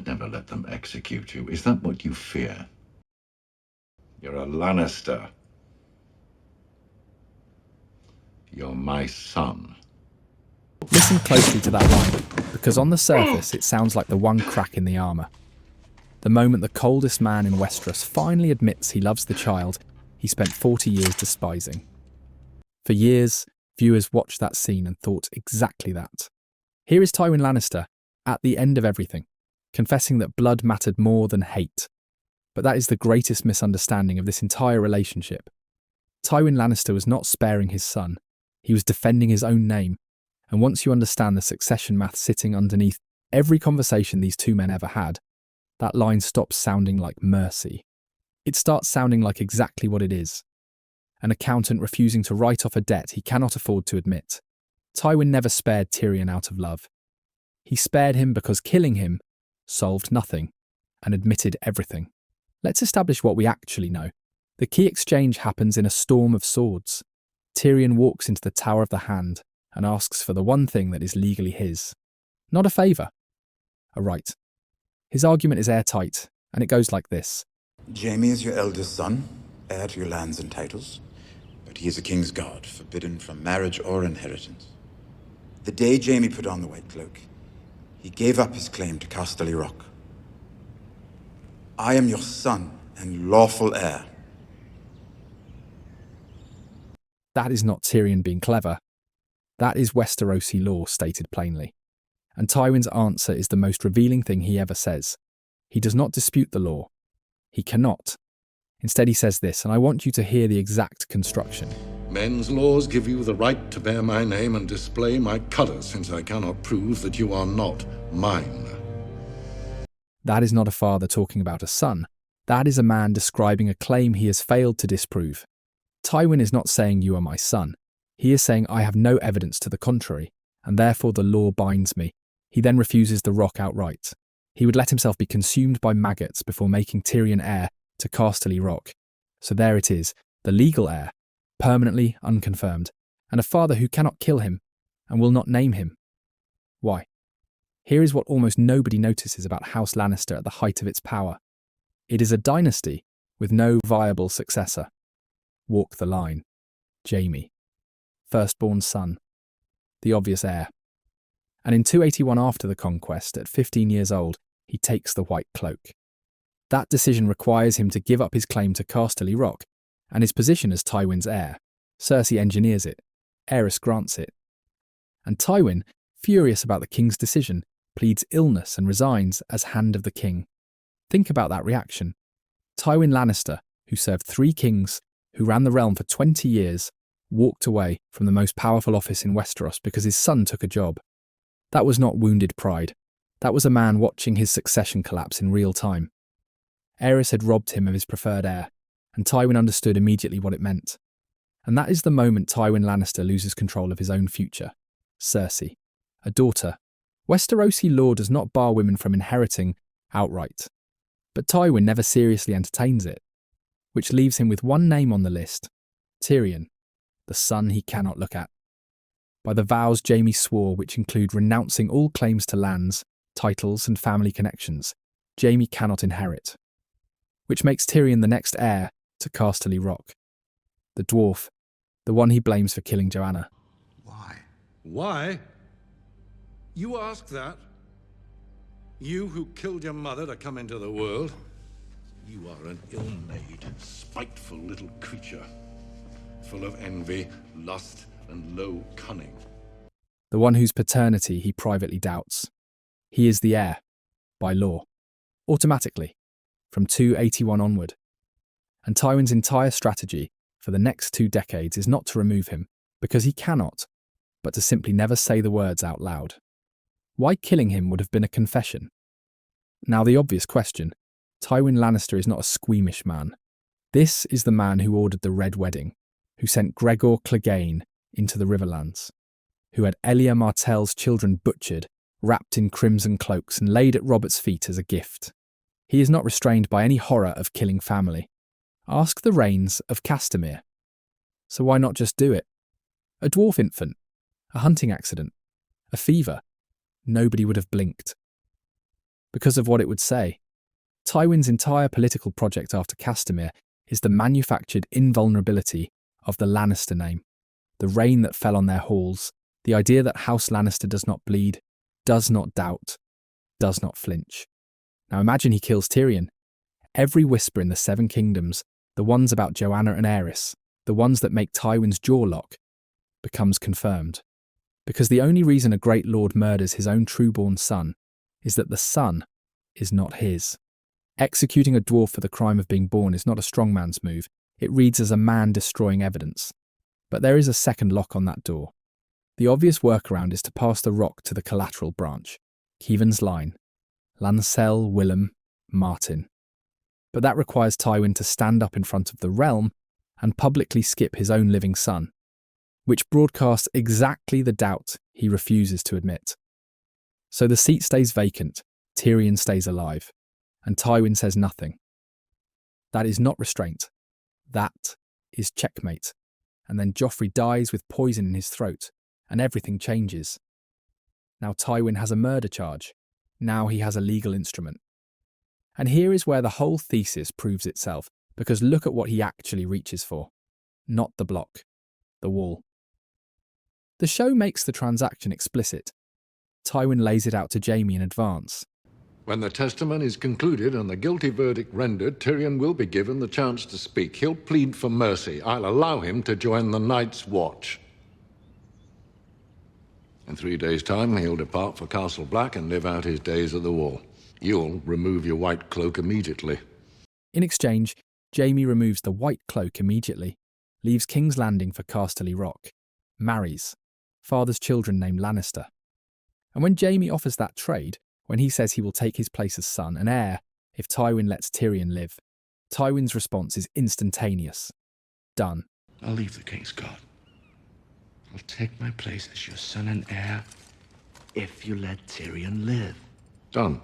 I'd never let them execute you. Is that what you fear? You're a Lannister. You're my son. Listen closely to that line, because on the surface it sounds like the one crack in the armour. The moment the coldest man in Westeros finally admits he loves the child he spent 40 years despising. For years, viewers watched that scene and thought exactly that. Here is Tywin Lannister, at the end of everything, confessing that blood mattered more than hate. But that is the greatest misunderstanding of this entire relationship. Tywin Lannister was not sparing his son. He was defending his own name. And once you understand the succession math sitting underneath every conversation these two men ever had, that line stops sounding like mercy. It starts sounding like exactly what it is. An accountant refusing to write off a debt he cannot afford to admit. Tywin never spared Tyrion out of love. He spared him because killing him solved nothing and admitted everything. Let's establish what we actually know. The key exchange happens in a storm of swords. Tyrion walks into the Tower of the Hand and asks for the one thing that is legally his. Not a favour. A right. His argument is airtight, and it goes like this. Jaime is your eldest son, heir to your lands and titles, but he is a Kingsguard, forbidden from marriage or inheritance. The day Jaime put on the White Cloak, he gave up his claim to Casterly Rock. I am your son and lawful heir. That is not Tyrion being clever. That is Westerosi law stated plainly. And Tywin's answer is the most revealing thing he ever says. He does not dispute the law. He cannot. Instead he says this, and I want you to hear the exact construction. Men's laws give you the right to bear my name and display my colours, since I cannot prove that you are not mine. That is not a father talking about a son. That is a man describing a claim he has failed to disprove. Tywin is not saying you are my son. He is saying I have no evidence to the contrary, and therefore the law binds me. He then refuses the rock outright. He would let himself be consumed by maggots before making Tyrion heir to Casterly Rock. So there it is, the legal heir, permanently unconfirmed, and a father who cannot kill him and will not name him. Why? Here is what almost nobody notices about House Lannister at the height of its power. It is a dynasty with no viable successor. Walk the line. Jaime. Firstborn son. The obvious heir. And in 281 after the conquest, at 15 years old, he takes the White Cloak. That decision requires him to give up his claim to Casterly Rock and his position as Tywin's heir. Cersei engineers it. Aerys grants it. And Tywin, furious about the king's decision, pleads illness and resigns as Hand of the King. Think about that reaction. Tywin Lannister, who served 3 kings, who ran the realm for 20 years, walked away from the most powerful office in Westeros because his son took a job. That was not wounded pride. That was a man watching his succession collapse in real time. Aerys had robbed him of his preferred heir, and Tywin understood immediately what it meant. And that is the moment Tywin Lannister loses control of his own future. Cersei, a daughter. Westerosi law does not bar women from inheriting outright, but Tywin never seriously entertains it, which leaves him with one name on the list, Tyrion, the son he cannot look at. By the vows Jaime swore, which include renouncing all claims to lands, titles and family connections, Jaime cannot inherit, which makes Tyrion the next heir to Casterly Rock. The dwarf, the one he blames for killing Joanna. Why? Why? You ask that? You who killed your mother to come into the world? You are an ill-made, spiteful little creature, full of envy, lust, and low cunning. The one whose paternity he privately doubts. He is the heir, by law, automatically, from 281 onward. And Tywin's entire strategy for the next 2 decades is not to remove him, because he cannot, but to simply never say the words out loud. Why killing him would have been a confession. Now the obvious question, Tywin Lannister is not a squeamish man. This is the man who ordered the Red Wedding, who sent Gregor Clegane into the Riverlands, who had Elia Martell's children butchered, wrapped in crimson cloaks and laid at Robert's feet as a gift. He is not restrained by any horror of killing family. Ask the Rains of Castamere. So why not just do it? A dwarf infant, a hunting accident, a fever. Nobody would have blinked. because of what it would say. Tywin's entire political project after Castamere is the manufactured invulnerability of the Lannister name, the rain that fell on their halls, the idea that House Lannister does not bleed, does not doubt, does not flinch. Now imagine he kills Tyrion. Every whisper in the Seven Kingdoms, the ones about Joanna and Aerys, the ones that make Tywin's jaw lock, becomes confirmed. Because the only reason a great lord murders his own true-born son is that the son is not his. Executing a dwarf for the crime of being born is not a strong man's move. It reads as a man destroying evidence. But there is a second lock on that door. The obvious workaround is to pass the rock to the collateral branch, Keevan's line, Lancel, Willem, Martin. But that requires Tywin to stand up in front of the realm and publicly skip his own living son, which broadcasts exactly the doubt he refuses to admit. So the seat stays vacant, Tyrion stays alive, and Tywin says nothing. That is not restraint. That is checkmate. And then Joffrey dies with poison in his throat, and everything changes. Now Tywin has a murder charge. Now he has a legal instrument. And here is where the whole thesis proves itself, because look at what he actually reaches for. Not the block, the wall. The show makes the transaction explicit. Tywin lays it out to Jaime in advance. When the testimony is concluded and the guilty verdict rendered, Tyrion will be given the chance to speak. He'll plead for mercy. I'll allow him to join the Night's Watch. In 3 days' time, he'll depart for Castle Black and live out his days at the Wall. You'll remove your white cloak immediately. In exchange, Jaime removes the white cloak immediately, leaves King's Landing for Casterly Rock, marries, father's children named Lannister. And when Jaime offers that trade, when he says he will take his place as son and heir if Tywin lets Tyrion live, Tywin's response is instantaneous. Done. I'll leave the Kingsguard. I'll take my place as your son and heir if you let Tyrion live. Done.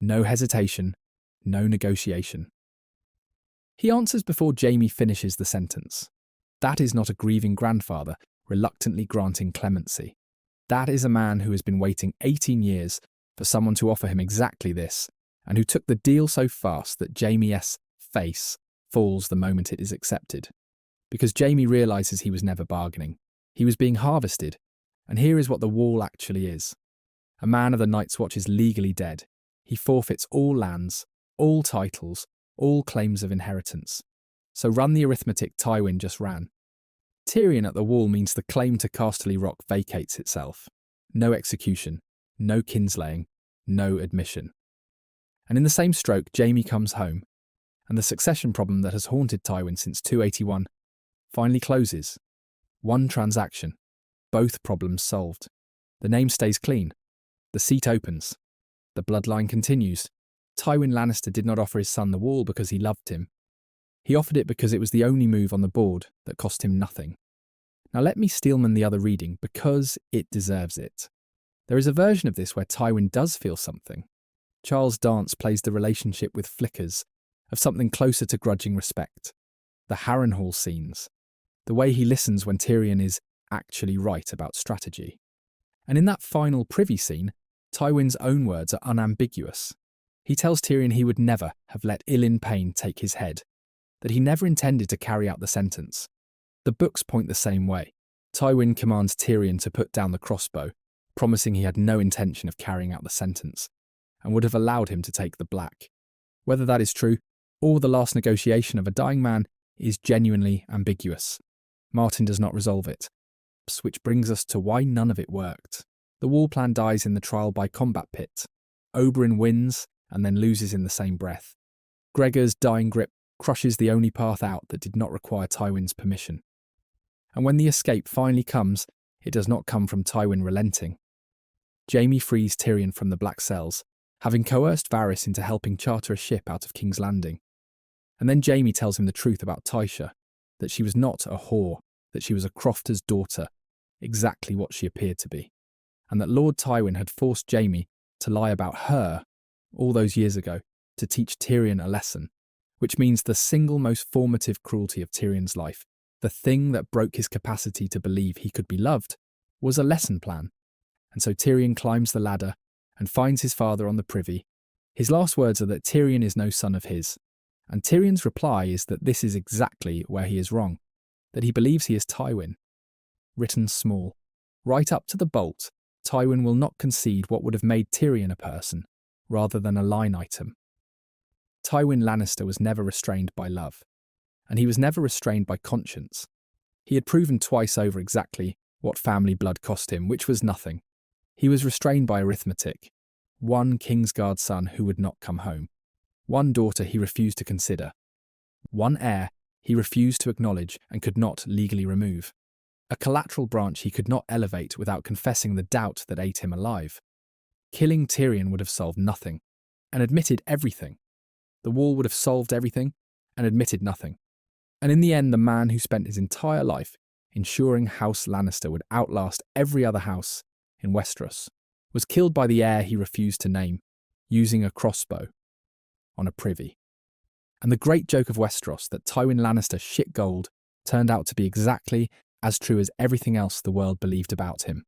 No hesitation, no negotiation. He answers before Jaime finishes the sentence. That is not a grieving grandfather reluctantly granting clemency. That is a man who has been waiting 18 years for someone to offer him exactly this, and who took the deal so fast that Jaime's face falls the moment it is accepted. Because Jaime realises he was never bargaining. He was being harvested, and here is what the Wall actually is. A man of the Night's Watch is legally dead. He forfeits all lands, all titles, all claims of inheritance. So run the arithmetic Tywin just ran. Tyrion at the Wall means the claim to Casterly Rock vacates itself. No execution, no kinslaying, no admission. And in the same stroke, Jaime comes home, and the succession problem that has haunted Tywin since 281 finally closes. One transaction, both problems solved. The name stays clean. The seat opens. The bloodline continues. Tywin Lannister did not offer his son the Wall because he loved him. He offered it because it was the only move on the board that cost him nothing. Now let me steelman the other reading because it deserves it. There is a version of this where Tywin does feel something. Charles Dance plays the relationship with flickers of something closer to grudging respect. The Harrenhal scenes. The way he listens when Tyrion is actually right about strategy. And in that final privy scene, Tywin's own words are unambiguous. He tells Tyrion he would never have let Ilyn Payne take his head, that he never intended to carry out the sentence. The books point the same way. Tywin commands Tyrion to put down the crossbow, promising he had no intention of carrying out the sentence, and would have allowed him to take the black. Whether that is true, or the last negotiation of a dying man, is genuinely ambiguous. Martin does not resolve it, which brings us to why none of it worked. The Wall plan dies in the trial by combat pit. Oberyn wins and then loses in the same breath. Gregor's dying grip crushes the only path out that did not require Tywin's permission. And when the escape finally comes, it does not come from Tywin relenting. Jaime frees Tyrion from the Black Cells, having coerced Varys into helping charter a ship out of King's Landing. And then Jaime tells him the truth about Tysha, that she was not a whore, that she was a crofter's daughter, exactly what she appeared to be, and that Lord Tywin had forced Jaime to lie about her all those years ago to teach Tyrion a lesson, which means the single most formative cruelty of Tyrion's life, the thing that broke his capacity to believe he could be loved, was a lesson plan. and so Tyrion climbs the ladder and finds his father on the privy. His last words are that Tyrion is no son of his, and Tyrion's reply is that this is exactly where he is wrong, that he believes he is Tywin. Written small. Right up to the bolt, Tywin will not concede what would have made Tyrion a person, rather than a line item. Tywin Lannister was never restrained by love, and he was never restrained by conscience. He had proven twice over exactly what family blood cost him, which was nothing. He was restrained by arithmetic. One Kingsguard son who would not come home. One daughter he refused to consider. One heir he refused to acknowledge and could not legally remove. A collateral branch he could not elevate without confessing the doubt that ate him alive. Killing Tyrion would have solved nothing, and admitted everything. The wall would have solved everything, and admitted nothing. And in the end, the man who spent his entire life ensuring House Lannister would outlast every other house in Westeros was killed by the heir he refused to name, using a crossbow on a privy. And the great joke of Westeros, that Tywin Lannister shit gold, turned out to be exactly as true as everything else the world believed about him.